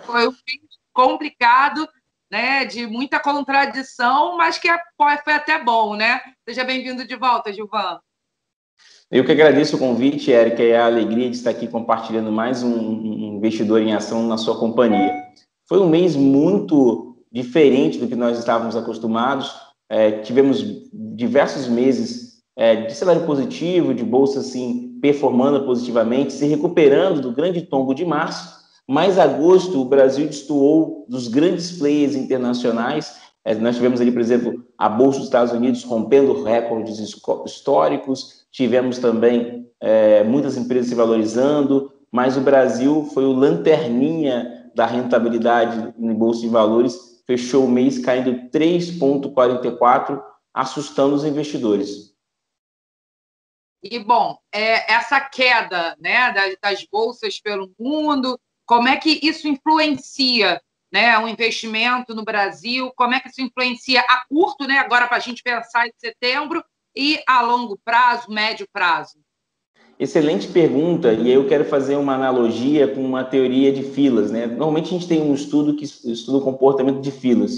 Foi um fim complicado, né, de muita contradição, mas que foi até bom, né? Seja bem-vindo de volta, Gilvan. Eu que agradeço o convite, Érica, e a alegria de estar aqui compartilhando mais um investidor em ação na sua companhia. Foi um mês muito diferente do que nós estávamos acostumados. Tivemos diversos meses de cenário positivo, de bolsa assim, performando positivamente, se recuperando do grande tombo de março, mas agosto o Brasil destoou dos grandes players internacionais. Nós tivemos ali, por exemplo, a Bolsa dos Estados Unidos rompendo recordes históricos, tivemos também muitas empresas se valorizando, mas o Brasil foi o lanterninha da rentabilidade em Bolsa de Valores, fechou o mês caindo 3,44%, assustando os investidores. E, bom, essa queda, né, das bolsas pelo mundo, como é que isso influencia, né, o investimento no Brasil? Como é que isso influencia a curto, né, agora para a gente pensar em setembro, e a longo prazo, médio prazo? Excelente pergunta, e eu quero fazer uma analogia com uma teoria de filas, né? Normalmente a gente tem um estudo que estuda o comportamento de filas.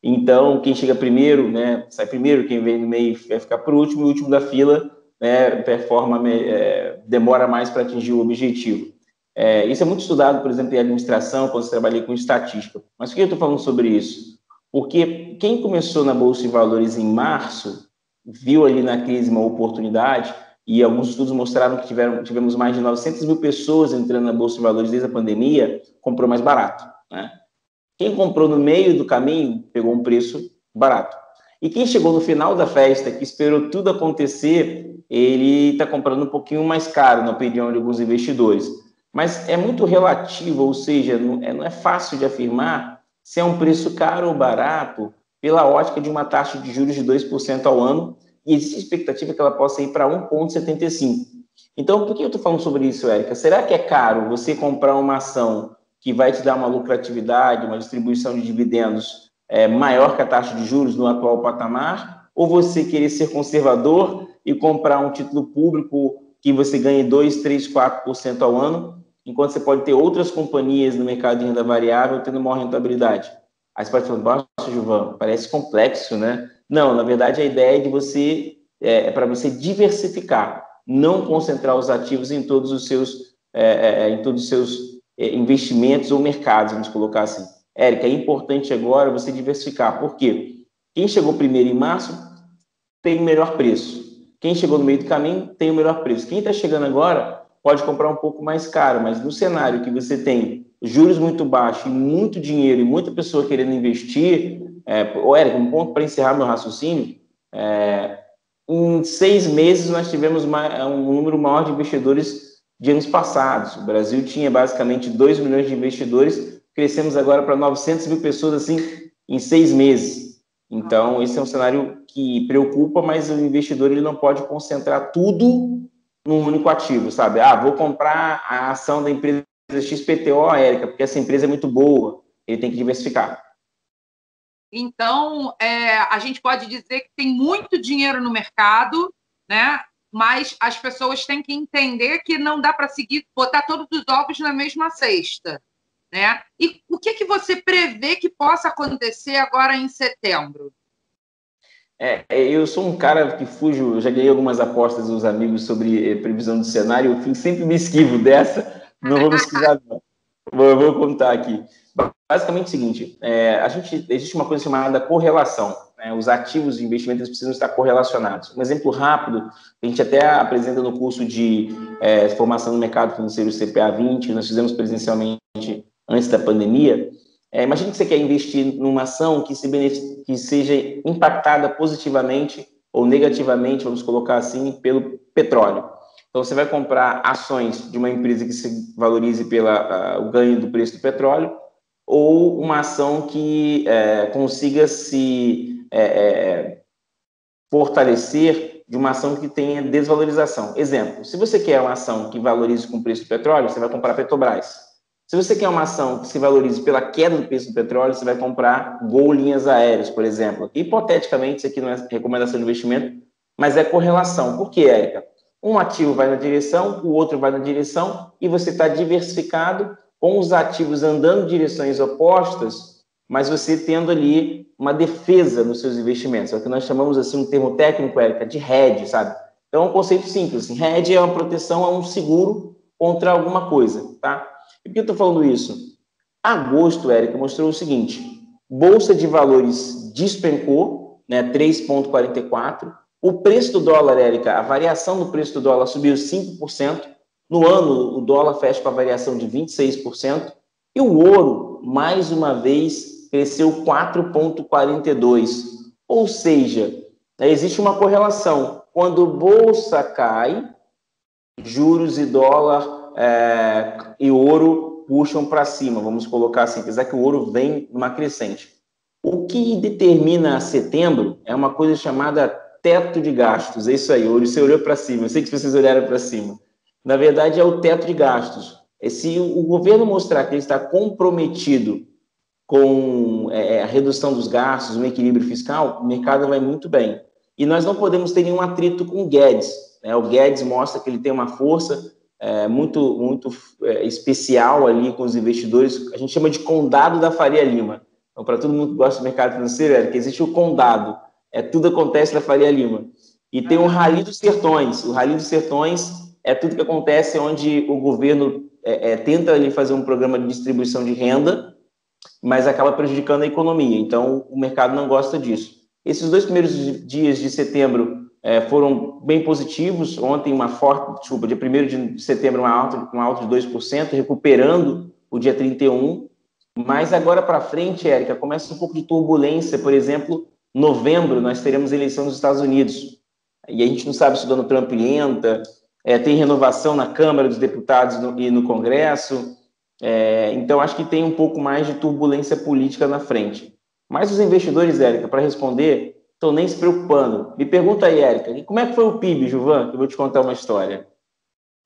Então, quem chega primeiro, né, sai primeiro, quem vem no meio vai ficar por último, e o último da fila, né, demora mais para atingir o objetivo. Isso é muito estudado, por exemplo, em administração, quando você trabalha com estatística. Mas por que eu estou falando sobre isso? Porque quem começou na Bolsa de Valores em março, viu ali na crise uma oportunidade, e alguns estudos mostraram que tivemos mais de 900 mil pessoas entrando na Bolsa de Valores desde a pandemia, comprou mais barato, né? Quem comprou no meio do caminho pegou um preço barato. E quem chegou no final da festa, que esperou tudo acontecer, ele está comprando um pouquinho mais caro, na opinião de alguns investidores. Mas é muito relativo, ou seja, não é fácil de afirmar se é um preço caro ou barato pela ótica de uma taxa de juros de 2% ao ano, e existe expectativa que ela possa ir para 1,75. Então, por que eu estou falando sobre isso, Érica? Será que é caro você comprar uma ação que vai te dar uma lucratividade, uma distribuição de dividendos maior que a taxa de juros no atual patamar? Ou você querer ser conservador e comprar um título público que você ganhe 2%, 3%, 4% ao ano, enquanto você pode ter outras companhias no mercado de renda variável tendo maior rentabilidade? Aí você pode falar, nossa, Gilvan, parece complexo, né? Não, na verdade, a ideia é de você, para você diversificar, não concentrar os ativos em todos os seus, investimentos ou mercados, vamos colocar assim. Érica, é importante agora você diversificar. Por quê? Quem chegou primeiro em março tem o melhor preço. Quem chegou no meio do caminho tem o melhor preço. Quem está chegando agora pode comprar um pouco mais caro, mas no cenário que você tem juros muito baixos e muito dinheiro e muita pessoa querendo investir, Érica, um ponto para encerrar meu raciocínio, em 6 meses nós tivemos um número maior de investidores de anos passados. O Brasil tinha basicamente 2 milhões de investidores, crescemos agora para 900 mil pessoas assim em 6 meses. Então, esse é um cenário que preocupa, mas o investidor ele não pode concentrar tudo num único ativo, sabe? Vou comprar a ação da empresa XPTO, Érica, porque essa empresa é muito boa. Ele tem que diversificar. Então, a gente pode dizer que tem muito dinheiro no mercado, né? Mas as pessoas têm que entender que não dá para botar todos os ovos na mesma cesta, né? E o que você prevê que possa acontecer agora em setembro? Eu sou um cara que fujo, já ganhei algumas apostas dos amigos sobre previsão do cenário, eu sempre me esquivo dessa, não vou me esquivar não. Eu vou contar aqui. Basicamente é o seguinte, existe uma coisa chamada correlação, né? Os ativos de investimento eles precisam estar correlacionados. Um exemplo rápido, a gente até apresenta no curso de formação no mercado financeiro CPA 20, nós fizemos presencialmente antes da pandemia. Imagine que você quer investir numa ação que seja impactada positivamente ou negativamente, vamos colocar assim, pelo petróleo. Então, você vai comprar ações de uma empresa que se valorize pelo o ganho do preço do petróleo, ou uma ação que consiga se fortalecer de uma ação que tenha desvalorização. Exemplo, se você quer uma ação que valorize com o preço do petróleo, você vai comprar Petrobras. Se você quer uma ação que se valorize pela queda do preço do petróleo, você vai comprar Gol Linhas Aéreas, por exemplo. Hipoteticamente, isso aqui não é recomendação de investimento, mas é correlação. Por quê, Érica? Um ativo vai na direção, o outro vai na direção, e você está diversificado com os ativos andando em direções opostas, mas você tendo ali uma defesa nos seus investimentos. É o que nós chamamos, assim, um termo técnico, Érica, de hedge, sabe? Então, é um conceito simples. Assim, hedge é uma proteção, é um seguro contra alguma coisa, tá? E por que eu estou falando isso? Agosto, Érica, mostrou o seguinte: Bolsa de Valores despencou, né, 3,44. O preço do dólar, Érica, a variação do preço do dólar subiu 5%. No ano, o dólar fecha com a variação de 26%. E o ouro, mais uma vez, cresceu 4,42%. Ou seja, existe uma correlação. Quando bolsa cai, juros e dólar e ouro puxam para cima, vamos colocar assim, apesar que o ouro vem numa crescente. O que determina setembro é uma coisa chamada teto de gastos. É isso aí, você olhou para cima, eu sei que vocês olharam para cima. Na verdade, é o teto de gastos. Se o governo mostrar que ele está comprometido com a redução dos gastos, um equilíbrio fiscal, o mercado vai muito bem. E nós não podemos ter nenhum atrito com o Guedes. Né? O Guedes mostra que ele tem uma força muito especial ali com os investidores. A gente chama de condado da Faria Lima. Então, para todo mundo que gosta do mercado financeiro, Érica, existe o condado. Tudo acontece na Faria Lima. E tem o Rally dos Sertões. O Rally dos Sertões é tudo que acontece onde o governo tenta ali fazer um programa de distribuição de renda, mas acaba prejudicando a economia. Então, o mercado não gosta disso. Esses 2 primeiros dias de setembro foram bem positivos. Ontem, dia 1º de setembro, uma alta de 2%, recuperando o dia 31. Mas agora para frente, Érica, começa um pouco de turbulência. Por exemplo, novembro, nós teremos eleição nos Estados Unidos. E a gente não sabe se o Donald Trump entra, tem renovação na Câmara dos Deputados e no Congresso. Então, acho que tem um pouco mais de turbulência política na frente. Mas os investidores, Érica, para responder, estão nem se preocupando. Me pergunta aí, Érica, como é que foi o PIB, Gilvan? Que eu vou te contar uma história.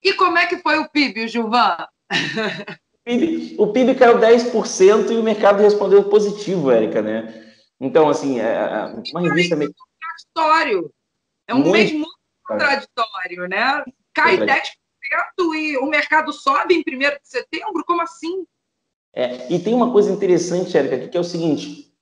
E como é que foi o PIB, Gilvan? O PIB caiu 10% e o mercado respondeu positivo, Érica, né? Então, assim, uma revista... Contraditório. É um mês muito contraditório, né? Cai 10% e o mercado sobe em 1º de setembro? Como assim? E tem uma coisa interessante, Érica, que é o seguinte: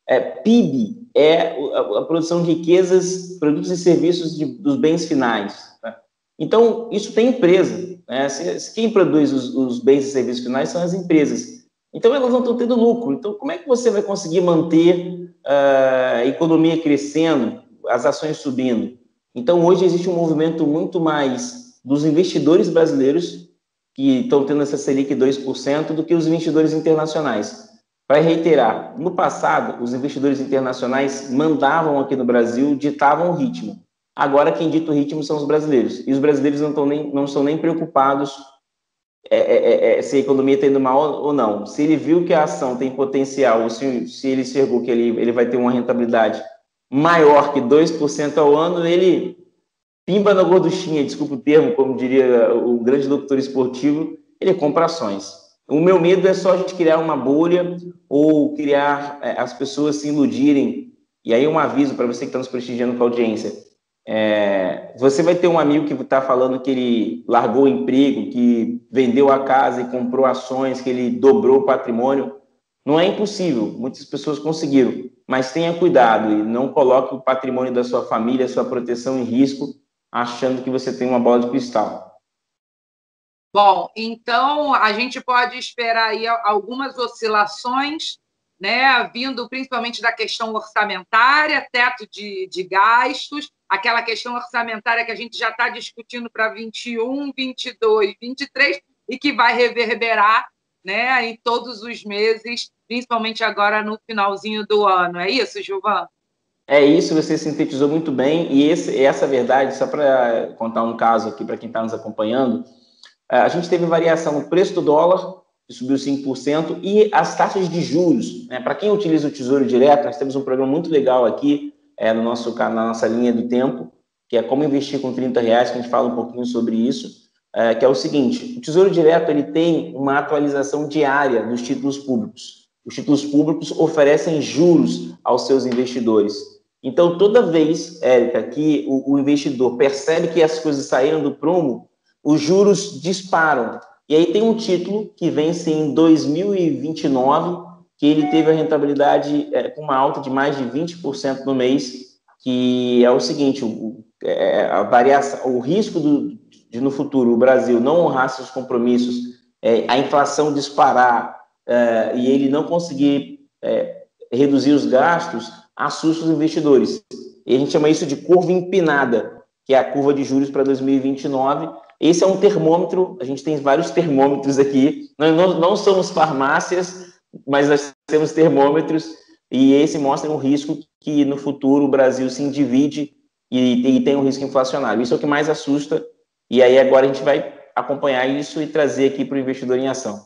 PIB é a produção de riquezas, produtos e serviços dos bens finais. Tá? Então, isso tem empresa. Né? Quem produz os bens e serviços finais são as empresas. Então, elas não estão tendo lucro. Então, como é que você vai conseguir manter a economia crescendo, as ações subindo? Então, hoje existe um movimento muito mais dos investidores brasileiros que estão tendo essa Selic 2% do que os investidores internacionais. Para reiterar, no passado, os investidores internacionais mandavam aqui no Brasil, ditavam o ritmo. Agora, quem dita o ritmo são os brasileiros. E os brasileiros não estão nem preocupados se a economia está indo mal ou não. Se ele viu que a ação tem potencial, ou se ele enxergou que ele vai ter uma rentabilidade maior que 2% ao ano, ele pimba na gorduchinha, desculpa o termo, como diria o grande doutor esportivo, ele compra ações. O meu medo é só a gente criar uma bolha ou criar as pessoas se iludirem. E aí um aviso para você que está nos prestigiando com a audiência. Você vai ter um amigo que está falando que ele largou o emprego, que vendeu a casa e comprou ações, que ele dobrou o patrimônio. Não é impossível, muitas pessoas conseguiram, mas tenha cuidado e não coloque o patrimônio da sua família, a sua proteção em risco, achando que você tem uma bola de cristal. Bom, então a gente pode esperar aí algumas oscilações, né, vindo principalmente da questão orçamentária, teto de gastos, aquela questão orçamentária que a gente já está discutindo para 21, 22, 23 e que vai reverberar, né, em todos os meses, principalmente agora no finalzinho do ano. É isso, Gilvan? É isso, você sintetizou muito bem. E essa verdade, só para contar um caso aqui para quem está nos acompanhando, a gente teve variação no preço do dólar, que subiu 5%, e as taxas de juros. Né? Para quem utiliza o Tesouro Direto, nós temos um programa muito legal aqui no na nossa linha do tempo, que é como investir com R$30, que a gente fala um pouquinho sobre isso, que é o seguinte: o Tesouro Direto ele tem uma atualização diária dos títulos públicos. Os títulos públicos oferecem juros aos seus investidores. Então, toda vez, Érica, que o investidor percebe que as coisas saíram do prumo, os juros disparam. E aí tem um título que vence em 2029, que ele teve a rentabilidade com uma alta de mais de 20% no mês, que é o seguinte, a variação, o risco de no futuro o Brasil não honrar seus compromissos, a inflação disparar e ele não conseguir reduzir os gastos, assusta os investidores. E a gente chama isso de curva empinada, que é a curva de juros para 2029. Esse é um termômetro, a gente tem vários termômetros aqui, nós não somos farmácias, mas nós temos termômetros, e esse mostra um risco que no futuro o Brasil se endivide e tem um risco inflacionário. Isso é o que mais assusta, e aí agora a gente vai acompanhar isso e trazer aqui para o investidor em ação.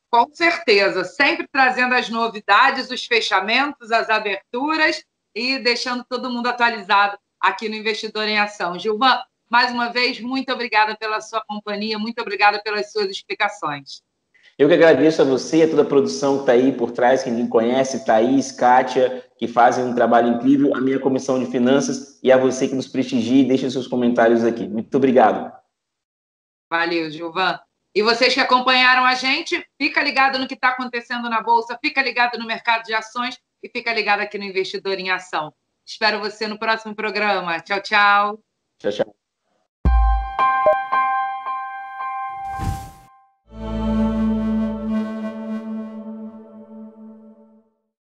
Com certeza, sempre trazendo as novidades, os fechamentos, as aberturas e deixando todo mundo atualizado aqui no Investidor em Ação. Gilvan, mais uma vez, muito obrigada pela sua companhia, muito obrigada pelas suas explicações. Eu que agradeço a você, a toda a produção que está aí por trás, quem me conhece, Thaís, Kátia, que fazem um trabalho incrível, a minha comissão de finanças e a você que nos prestigia e deixa seus comentários aqui. Muito obrigado. Valeu, Gilvan. E vocês que acompanharam a gente, fica ligado no que está acontecendo na Bolsa, fica ligado no mercado de ações e fica ligado aqui no Investidor em Ação. Espero você no próximo programa. Tchau, tchau. Tchau, tchau.